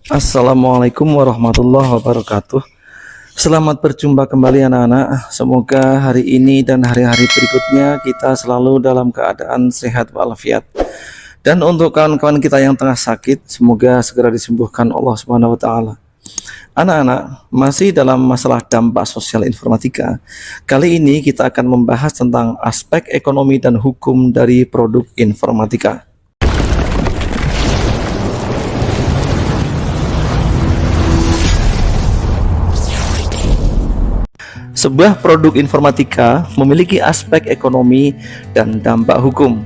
Assalamualaikum warahmatullahi wabarakatuh. Selamat berjumpa kembali anak-anak. Semoga hari ini dan hari-hari berikutnya kita selalu dalam keadaan sehat walafiat. Dan untuk kawan-kawan kita yang tengah sakit, semoga segera disembuhkan Allah Subhanahu wa taala. Anak-anak, masih dalam masalah dampak sosial informatika. Kali ini kita akan membahas tentang aspek ekonomi dan hukum dari produk informatika. Sebuah produk informatika memiliki aspek ekonomi dan dampak hukum.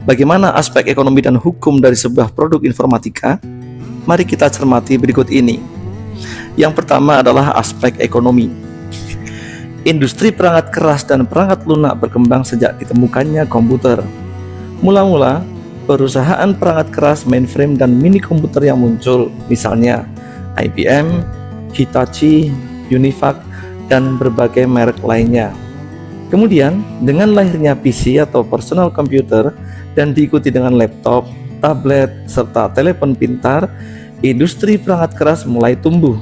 Bagaimana aspek ekonomi dan hukum dari sebuah produk informatika? Mari kita cermati berikut ini. Yang pertama adalah aspek ekonomi. Industri perangkat keras dan perangkat lunak berkembang sejak ditemukannya komputer. Mula-mula, perusahaan perangkat keras mainframe dan mini komputer yang muncul, misalnya IBM, Hitachi, Univac, dan berbagai merek lainnya. Kemudian, dengan lahirnya PC atau personal computer dan diikuti dengan laptop, tablet, serta telepon pintar, industri perangkat keras mulai tumbuh.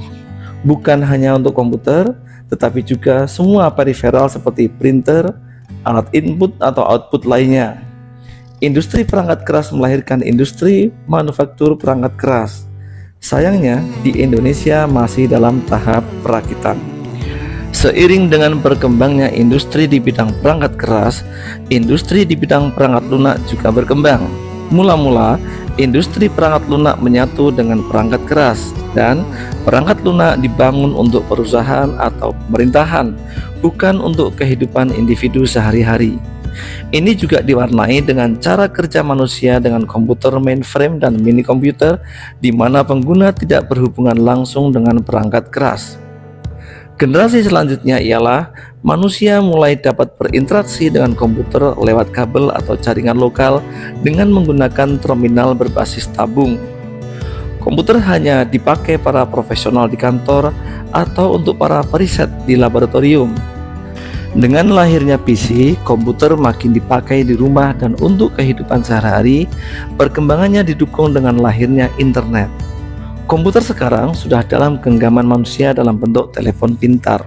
Bukan hanya untuk komputer, tetapi juga semua peripheral seperti printer, alat input atau output lainnya. Industri perangkat keras melahirkan industri manufaktur perangkat keras. Sayangnya, di Indonesia masih dalam tahap perakitan. Seiring dengan berkembangnya industri di bidang perangkat keras, industri di bidang perangkat lunak juga berkembang. Mula-mula, industri perangkat lunak menyatu dengan perangkat keras, dan perangkat lunak dibangun untuk perusahaan atau pemerintahan, bukan untuk kehidupan individu sehari-hari. Ini juga diwarnai dengan cara kerja manusia dengan komputer mainframe dan mini komputer, di mana pengguna tidak berhubungan langsung dengan perangkat keras. Generasi selanjutnya ialah manusia mulai dapat berinteraksi dengan komputer lewat kabel atau jaringan lokal dengan menggunakan terminal berbasis tabung. Komputer hanya dipakai para profesional di kantor atau untuk para periset di laboratorium. Dengan lahirnya PC, komputer makin dipakai di rumah dan untuk kehidupan sehari-hari. Perkembangannya didukung dengan lahirnya internet. Komputer sekarang sudah dalam genggaman manusia dalam bentuk telepon pintar.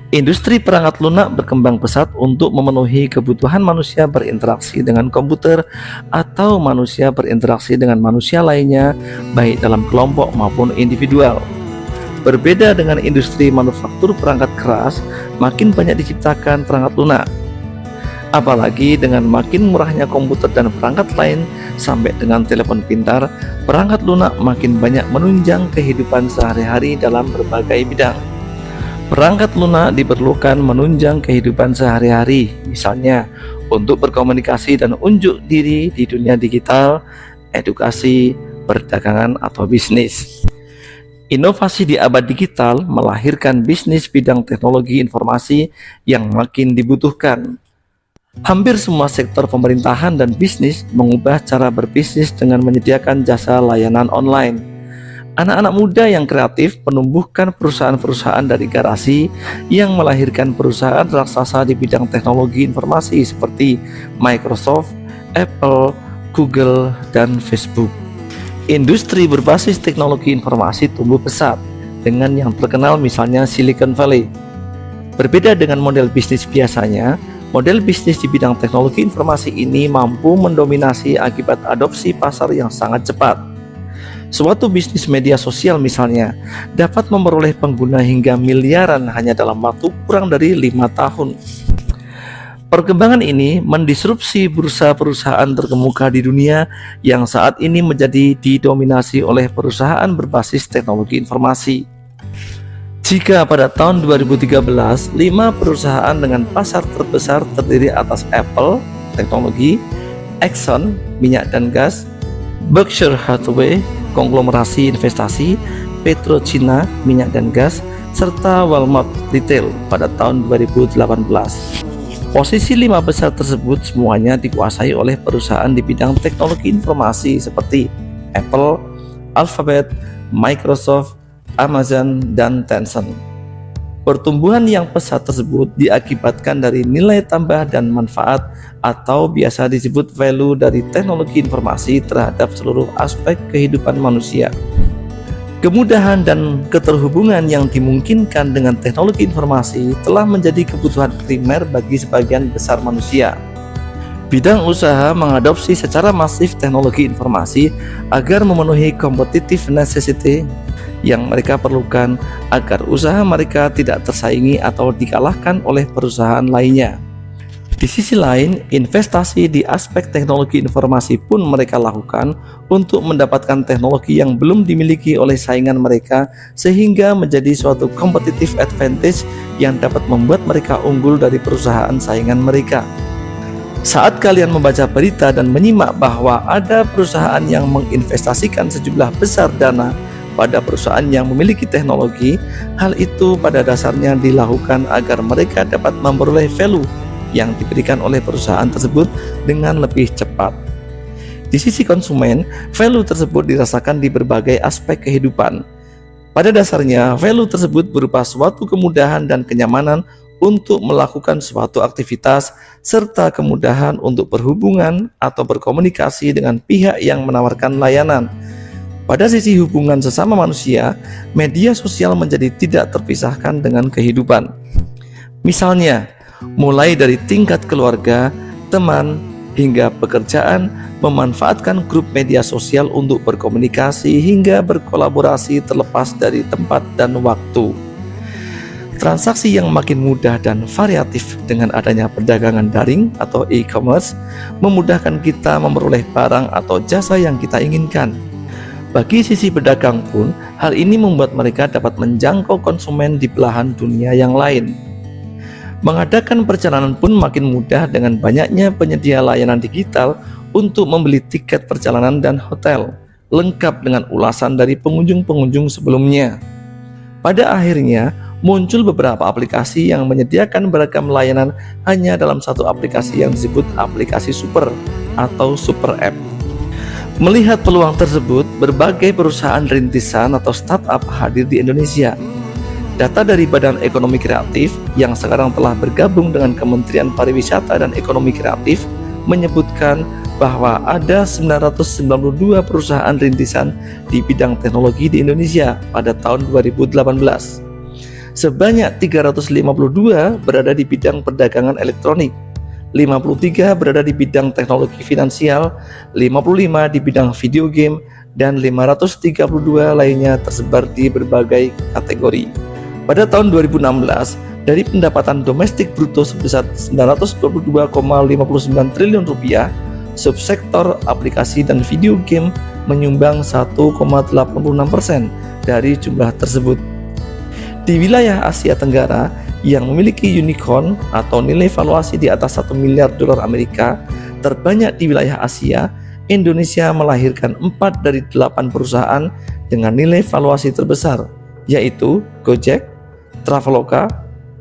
Industri perangkat lunak berkembang pesat untuk memenuhi kebutuhan manusia berinteraksi dengan komputer atau manusia berinteraksi dengan manusia lainnya, baik dalam kelompok maupun individual. Berbeda dengan industri manufaktur perangkat keras, makin banyak diciptakan perangkat lunak. Apalagi dengan makin murahnya komputer dan perangkat lain sampai dengan telepon pintar, perangkat lunak makin banyak menunjang kehidupan sehari-hari dalam berbagai bidang. Perangkat lunak diperlukan menunjang kehidupan sehari-hari, misalnya untuk berkomunikasi dan unjuk diri di dunia digital, edukasi, perdagangan, atau bisnis. Inovasi di abad digital melahirkan bisnis bidang teknologi informasi yang makin dibutuhkan. Hampir semua sektor pemerintahan dan bisnis mengubah cara berbisnis dengan menyediakan jasa layanan online. Anak-anak muda yang kreatif menumbuhkan perusahaan-perusahaan dari garasi yang melahirkan perusahaan raksasa di bidang teknologi informasi seperti Microsoft, Apple, Google, dan Facebook. Industri berbasis teknologi informasi tumbuh pesat dengan yang terkenal misalnya Silicon Valley. Berbeda dengan model bisnis biasanya, model bisnis di bidang teknologi informasi ini mampu mendominasi akibat adopsi pasar yang sangat cepat. Suatu bisnis media sosial misalnya dapat memperoleh pengguna hingga miliaran hanya dalam waktu kurang dari 5 tahun. Perkembangan ini mendisrupsi bursa perusahaan terkemuka di dunia yang saat ini menjadi didominasi oleh perusahaan berbasis teknologi informasi. Jika pada tahun 2013, 5 perusahaan dengan pasar terbesar terdiri atas Apple, teknologi, Exxon, minyak dan gas, Berkshire Hathaway, konglomerasi investasi, PetroChina, minyak dan gas, serta Walmart Retail pada tahun 2018. Posisi 5 besar tersebut semuanya dikuasai oleh perusahaan di bidang teknologi informasi seperti Apple, Alphabet, Microsoft, Amazon, dan Tencent. Pertumbuhan yang pesat tersebut diakibatkan dari nilai tambah dan manfaat atau biasa disebut value dari teknologi informasi terhadap seluruh aspek kehidupan manusia. Kemudahan dan keterhubungan yang dimungkinkan dengan teknologi informasi telah menjadi kebutuhan primer bagi sebagian besar manusia. Bidang usaha mengadopsi secara masif teknologi informasi agar memenuhi competitive necessity yang mereka perlukan agar usaha mereka tidak tersaingi atau dikalahkan oleh perusahaan lainnya. Di sisi lain, investasi di aspek teknologi informasi pun mereka lakukan untuk mendapatkan teknologi yang belum dimiliki oleh saingan mereka sehingga menjadi suatu competitive advantage yang dapat membuat mereka unggul dari perusahaan saingan mereka. Saat kalian membaca berita dan menyimak bahwa ada perusahaan yang menginvestasikan sejumlah besar dana pada perusahaan yang memiliki teknologi, hal itu pada dasarnya dilakukan agar mereka dapat memperoleh value yang diberikan oleh perusahaan tersebut dengan lebih cepat. Di sisi konsumen, value tersebut dirasakan di berbagai aspek kehidupan. Pada dasarnya, value tersebut berupa suatu kemudahan dan kenyamanan untuk melakukan suatu aktivitas, serta kemudahan untuk berhubungan atau berkomunikasi dengan pihak yang menawarkan layanan. Pada sisi hubungan sesama manusia, media sosial menjadi tidak terpisahkan dengan kehidupan. Misalnya, mulai dari tingkat keluarga, teman, hingga pekerjaan, memanfaatkan grup media sosial untuk berkomunikasi hingga berkolaborasi terlepas dari tempat dan waktu. Transaksi yang makin mudah dan variatif dengan adanya perdagangan daring atau e-commerce memudahkan kita memperoleh barang atau jasa yang kita inginkan. Bagi sisi pedagang pun, hal ini membuat mereka dapat menjangkau konsumen di belahan dunia yang lain. Mengadakan perjalanan pun makin mudah dengan banyaknya penyedia layanan digital untuk membeli tiket perjalanan dan hotel, lengkap dengan ulasan dari pengunjung-pengunjung sebelumnya. Pada akhirnya, muncul beberapa aplikasi yang menyediakan beragam layanan hanya dalam satu aplikasi yang disebut aplikasi super atau super app. Melihat peluang tersebut, berbagai perusahaan rintisan atau startup hadir di Indonesia. Data dari Badan Ekonomi Kreatif yang sekarang telah bergabung dengan Kementerian Pariwisata dan Ekonomi Kreatif menyebutkan bahwa ada 992 perusahaan rintisan di bidang teknologi di Indonesia pada tahun 2018. Sebanyak 352 berada di bidang perdagangan elektronik, 53 berada di bidang teknologi finansial, 55 di bidang video game, dan 532 lainnya tersebar di berbagai kategori. Pada tahun 2016, dari pendapatan domestik bruto sebesar 922,59 triliun rupiah, subsektor aplikasi dan video game menyumbang 1,86% dari jumlah tersebut. Di wilayah Asia Tenggara yang memiliki unicorn atau nilai valuasi di atas 1 miliar dolar Amerika terbanyak di wilayah Asia, Indonesia melahirkan 4 dari 8 perusahaan dengan nilai valuasi terbesar, yaitu Gojek, Traveloka,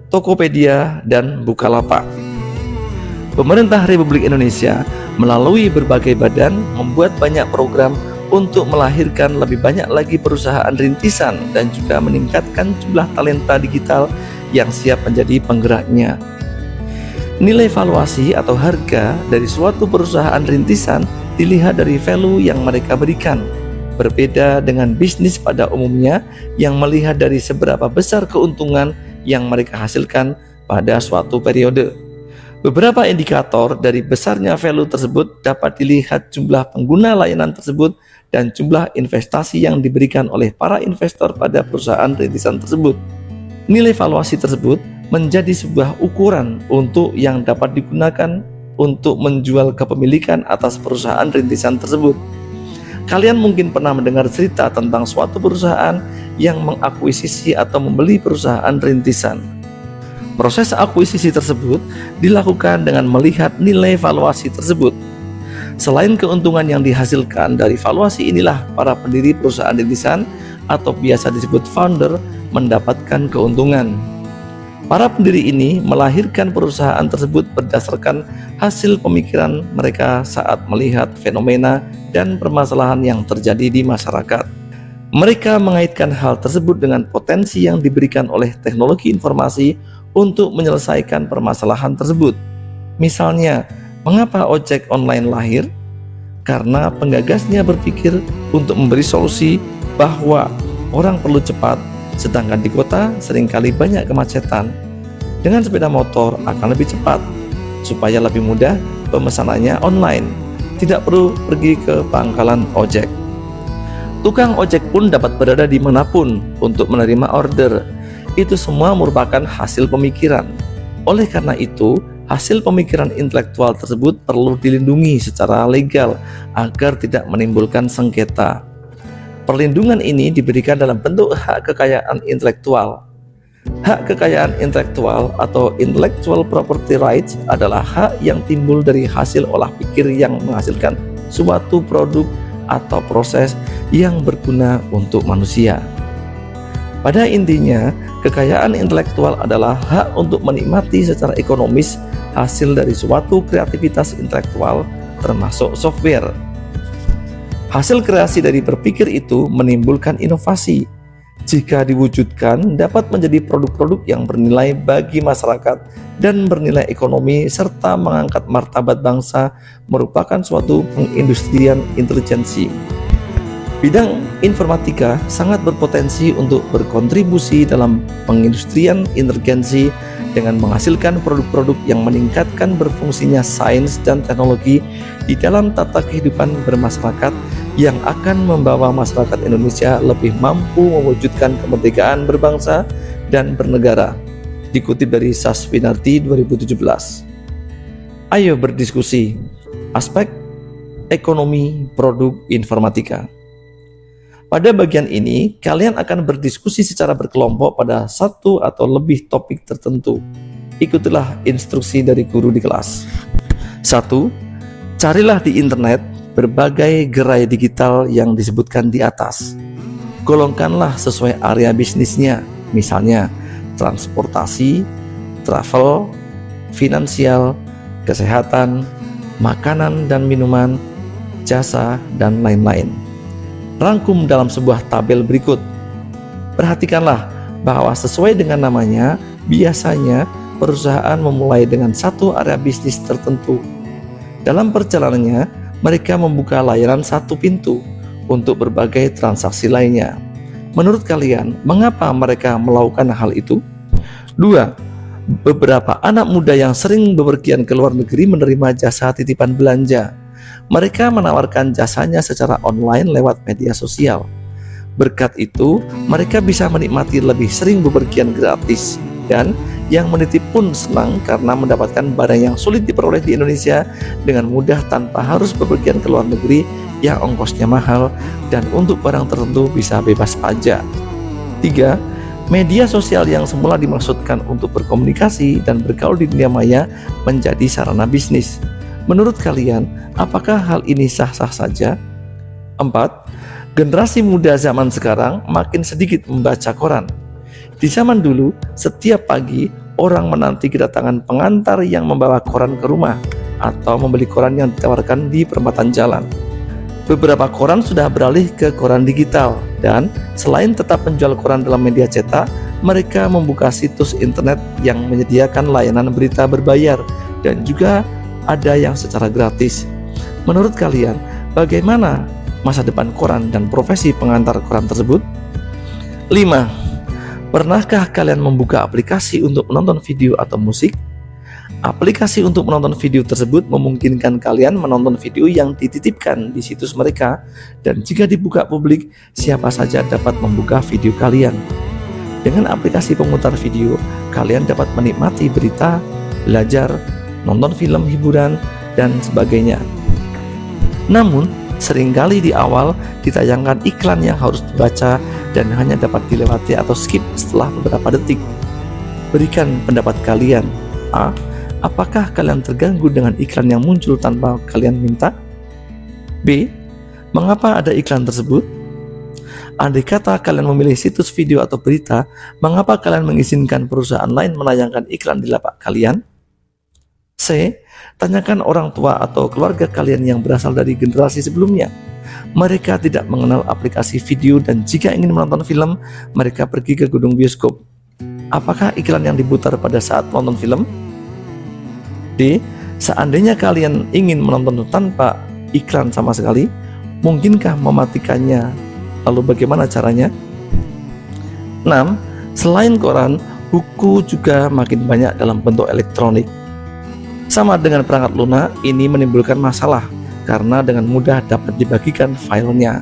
Tokopedia, dan Bukalapak. Pemerintah Republik Indonesia melalui berbagai badan membuat banyak program untuk melahirkan lebih banyak lagi perusahaan rintisan dan juga meningkatkan jumlah talenta digital yang siap menjadi penggeraknya. Nilai valuasi atau harga dari suatu perusahaan rintisan dilihat dari value yang mereka berikan. Berbeda dengan bisnis pada umumnya yang melihat dari seberapa besar keuntungan yang mereka hasilkan pada suatu periode. Beberapa indikator dari besarnya value tersebut dapat dilihat jumlah pengguna layanan tersebut dan jumlah investasi yang diberikan oleh para investor pada perusahaan rintisan tersebut. Nilai valuasi tersebut menjadi sebuah ukuran untuk yang dapat digunakan untuk menjual kepemilikan atas perusahaan rintisan tersebut. Kalian mungkin pernah mendengar cerita tentang suatu perusahaan yang mengakuisisi atau membeli perusahaan rintisan. Proses akuisisi tersebut dilakukan dengan melihat nilai valuasi tersebut. Selain keuntungan yang dihasilkan dari valuasi inilah para pendiri perusahaan rintisan atau biasa disebut founder mendapatkan keuntungan. Para pendiri ini melahirkan perusahaan tersebut berdasarkan hasil pemikiran mereka saat melihat fenomena dan permasalahan yang terjadi di masyarakat. Mereka mengaitkan hal tersebut dengan potensi yang diberikan oleh teknologi informasi untuk menyelesaikan permasalahan tersebut. Misalnya, mengapa ojek online lahir? Karena penggagasnya berpikir untuk memberi solusi bahwa Orang perlu cepat, sedangkan di kota seringkali banyak kemacetan. Dengan sepeda motor akan lebih cepat, supaya lebih mudah pemesanannya online. Tidak perlu pergi ke pangkalan ojek. Tukang ojek pun dapat berada dimanapun untuk menerima order. Itu semua merupakan hasil pemikiran. Oleh karena itu, hasil pemikiran intelektual tersebut perlu dilindungi secara legal agar tidak menimbulkan sengketa. Perlindungan ini diberikan dalam bentuk hak kekayaan intelektual. Hak kekayaan intelektual atau intellectual property rights adalah hak yang timbul dari hasil olah pikir yang menghasilkan suatu produk atau proses yang berguna untuk manusia. Pada intinya, kekayaan intelektual adalah hak untuk menikmati secara ekonomis hasil dari suatu kreativitas intelektual, termasuk software. Hasil kreasi dari berpikir itu menimbulkan inovasi. Jika diwujudkan, dapat menjadi produk-produk yang bernilai bagi masyarakat dan bernilai ekonomi serta mengangkat martabat bangsa, merupakan suatu pengindustrian intelijensi. Bidang informatika sangat berpotensi untuk berkontribusi dalam pengindustrian intelijensi dengan menghasilkan produk-produk yang meningkatkan berfungsinya sains dan teknologi di dalam tata kehidupan bermasyarakat yang akan membawa masyarakat Indonesia lebih mampu mewujudkan kemerdekaan berbangsa dan bernegara. Dikutip dari Sasvinarti 2017. Ayo berdiskusi aspek ekonomi produk informatika. Pada bagian ini, kalian akan berdiskusi secara berkelompok pada satu atau lebih topik tertentu. Ikutilah instruksi dari guru di kelas. 1. Carilah di internet berbagai gerai digital yang disebutkan di atas. Golongkanlah sesuai area bisnisnya, misalnya transportasi, travel, finansial, kesehatan, makanan dan minuman, jasa, dan lain-lain. Rangkum dalam sebuah tabel berikut. Perhatikanlah bahwa sesuai dengan namanya, biasanya perusahaan memulai dengan satu area bisnis tertentu. Dalam perjalanannya, mereka membuka layanan satu pintu untuk berbagai transaksi lainnya. Menurut kalian, mengapa mereka melakukan hal itu? 2. Beberapa anak muda yang sering bepergian ke luar negeri menerima jasa titipan belanja. Mereka menawarkan jasanya secara online lewat media sosial. Berkat itu, mereka bisa menikmati lebih sering bepergian gratis, dan yang menitip pun senang karena mendapatkan barang yang sulit diperoleh di Indonesia dengan mudah tanpa harus bepergian ke luar negeri yang ongkosnya mahal, dan untuk barang tertentu bisa bebas pajak. 3. Media sosial yang semula dimaksudkan untuk berkomunikasi dan bergaul di dunia maya menjadi sarana bisnis. Menurut kalian, apakah hal ini sah-sah saja? 4. Generasi muda zaman sekarang makin sedikit membaca koran. Di zaman dulu, setiap pagi orang menanti kedatangan pengantar yang membawa koran ke rumah atau membeli koran yang ditawarkan di perempatan jalan. Beberapa koran sudah beralih ke koran digital, dan selain tetap menjual koran dalam media cetak, mereka membuka situs internet yang menyediakan layanan berita berbayar dan juga ada yang secara gratis. Menurut kalian, bagaimana masa depan koran dan profesi pengantar koran tersebut? 5. Pernahkah kalian membuka aplikasi untuk menonton video atau musik? Aplikasi untuk menonton video tersebut memungkinkan kalian menonton video yang dititipkan di situs mereka, dan jika dibuka publik, siapa saja dapat membuka video kalian. Dengan aplikasi pemutar video, kalian dapat menikmati berita, belajar, nonton film hiburan, dan sebagainya. Namun, seringkali di awal ditayangkan iklan yang harus dibaca dan hanya dapat dilewati atau skip setelah beberapa detik. Berikan pendapat kalian. A. Apakah kalian terganggu dengan iklan yang muncul tanpa kalian minta? B. Mengapa ada iklan tersebut? Andai kata kalian memilih situs video atau berita, mengapa kalian mengizinkan perusahaan lain menayangkan iklan di lapak kalian? C. Tanyakan orang tua atau keluarga kalian yang berasal dari generasi sebelumnya. Mereka tidak mengenal aplikasi video, dan jika ingin menonton film, mereka pergi ke gedung bioskop. Apakah iklan yang diputar pada saat menonton film? D. Seandainya kalian ingin menonton tanpa iklan sama sekali, mungkinkah mematikannya? Lalu bagaimana caranya? 6. Selain koran, buku juga makin banyak dalam bentuk elektronik. Sama dengan perangkat lunak, ini menimbulkan masalah karena dengan mudah dapat dibagikan filenya.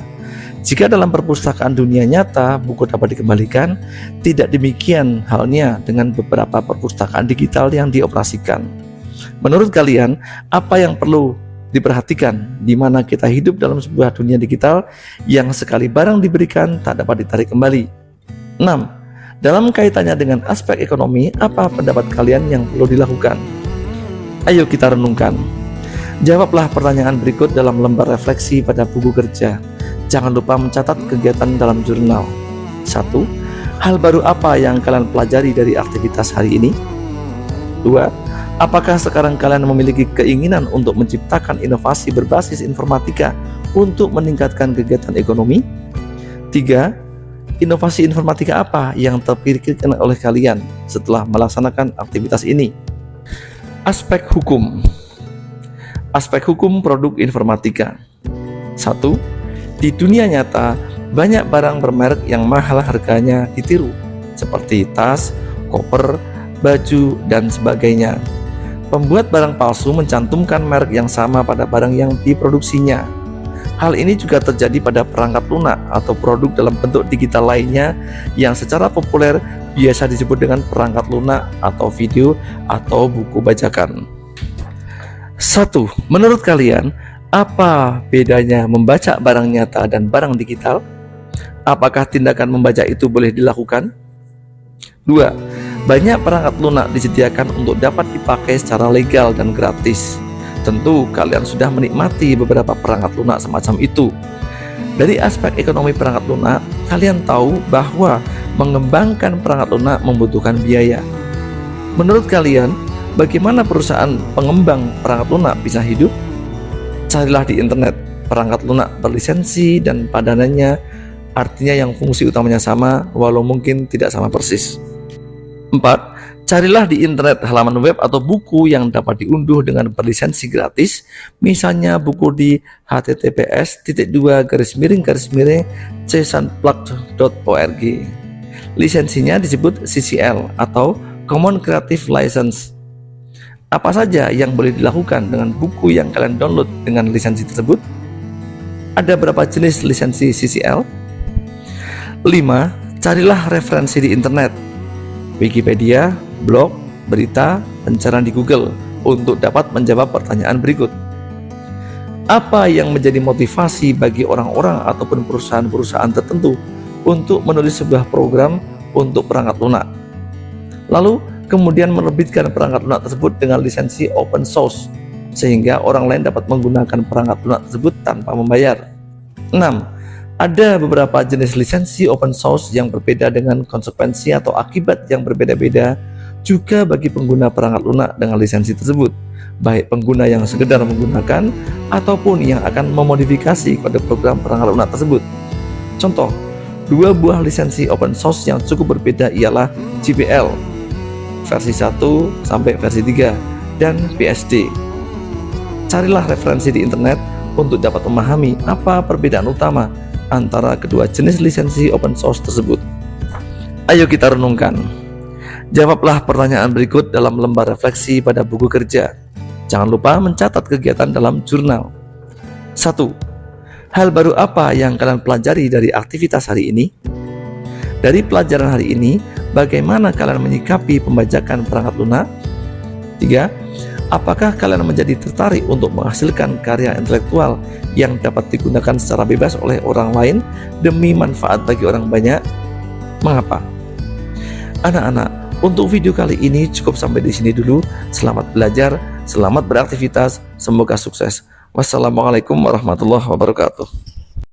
Jika dalam perpustakaan dunia nyata buku dapat dikembalikan, tidak demikian halnya dengan beberapa perpustakaan digital yang dioperasikan. Menurut kalian, apa yang perlu diperhatikan di mana kita hidup dalam sebuah dunia digital yang sekali barang diberikan tak dapat ditarik kembali? 6. Dalam kaitannya dengan aspek ekonomi, apa pendapat kalian yang perlu dilakukan? Ayo kita renungkan. Jawablah pertanyaan berikut dalam lembar refleksi pada buku kerja. Jangan lupa mencatat kegiatan dalam jurnal. 1. Hal baru apa yang kalian pelajari dari aktivitas hari ini? 2. Apakah sekarang kalian memiliki keinginan untuk menciptakan inovasi berbasis informatika untuk meningkatkan kegiatan ekonomi? 3. Inovasi informatika apa yang terpikirkan oleh kalian setelah melaksanakan aktivitas ini? Aspek hukum. Aspek hukum produk informatika. 1. Di dunia nyata, banyak barang bermerek yang mahal harganya ditiru, seperti tas, koper, baju, dan sebagainya. Pembuat barang palsu mencantumkan merek yang sama pada barang yang diproduksinya. Hal ini juga terjadi pada perangkat lunak atau produk dalam bentuk digital lainnya yang secara populer biasa disebut dengan perangkat lunak atau video atau buku bajakan. 1. Menurut kalian, apa bedanya membaca barang nyata dan barang digital? Apakah tindakan membaca itu boleh dilakukan? 2. Banyak perangkat lunak disediakan untuk dapat dipakai secara legal dan gratis. Tentu kalian sudah menikmati beberapa perangkat lunak semacam itu. Dari aspek ekonomi perangkat lunak, kalian tahu bahwa mengembangkan perangkat lunak membutuhkan biaya. Menurut kalian, bagaimana perusahaan pengembang perangkat lunak bisa hidup? Carilah di internet perangkat lunak berlisensi dan padanannya, artinya yang fungsi utamanya sama walau mungkin tidak sama persis. 4. Carilah di internet halaman web atau buku yang dapat diunduh dengan berlisensi gratis, misalnya buku di https://csunplugged.org. Lisensinya disebut CCL atau Common Creative License. Apa saja yang boleh dilakukan dengan buku yang kalian download dengan lisensi tersebut? Ada berapa jenis lisensi CCL? 5. Carilah referensi di internet, Wikipedia, blog, berita, pencarian di Google untuk dapat menjawab pertanyaan berikut. Apa yang menjadi motivasi bagi orang-orang ataupun perusahaan-perusahaan tertentu untuk menulis sebuah program untuk perangkat lunak? Lalu, kemudian menerbitkan perangkat lunak tersebut dengan lisensi open source sehingga orang lain dapat menggunakan perangkat lunak tersebut tanpa membayar. 6. Ada beberapa jenis lisensi open source yang berbeda dengan konsekuensi atau akibat yang berbeda-beda juga bagi pengguna perangkat lunak dengan lisensi tersebut, baik pengguna yang sekedar menggunakan ataupun yang akan memodifikasi pada program perangkat lunak tersebut. Contoh, 2 buah lisensi open source yang cukup berbeda ialah GPL versi 1 sampai versi 3 dan BSD. Carilah referensi di internet untuk dapat memahami apa perbedaan utama antara kedua jenis lisensi open source tersebut. Ayo kita renungkan. Jawablah pertanyaan berikut dalam lembar refleksi pada buku kerja. Jangan lupa mencatat kegiatan dalam jurnal. 1. Hal baru apa yang kalian pelajari dari aktivitas hari ini? Dari pelajaran hari ini, bagaimana kalian menyikapi pembajakan perangkat lunak? 3. Apakah kalian menjadi tertarik untuk menghasilkan karya intelektual yang dapat digunakan secara bebas oleh orang lain demi manfaat bagi orang banyak? Mengapa? Anak-anak, untuk video kali ini cukup sampai di sini dulu. Selamat belajar, selamat beraktivitas, semoga sukses. Wassalamualaikum warahmatullahi wabarakatuh.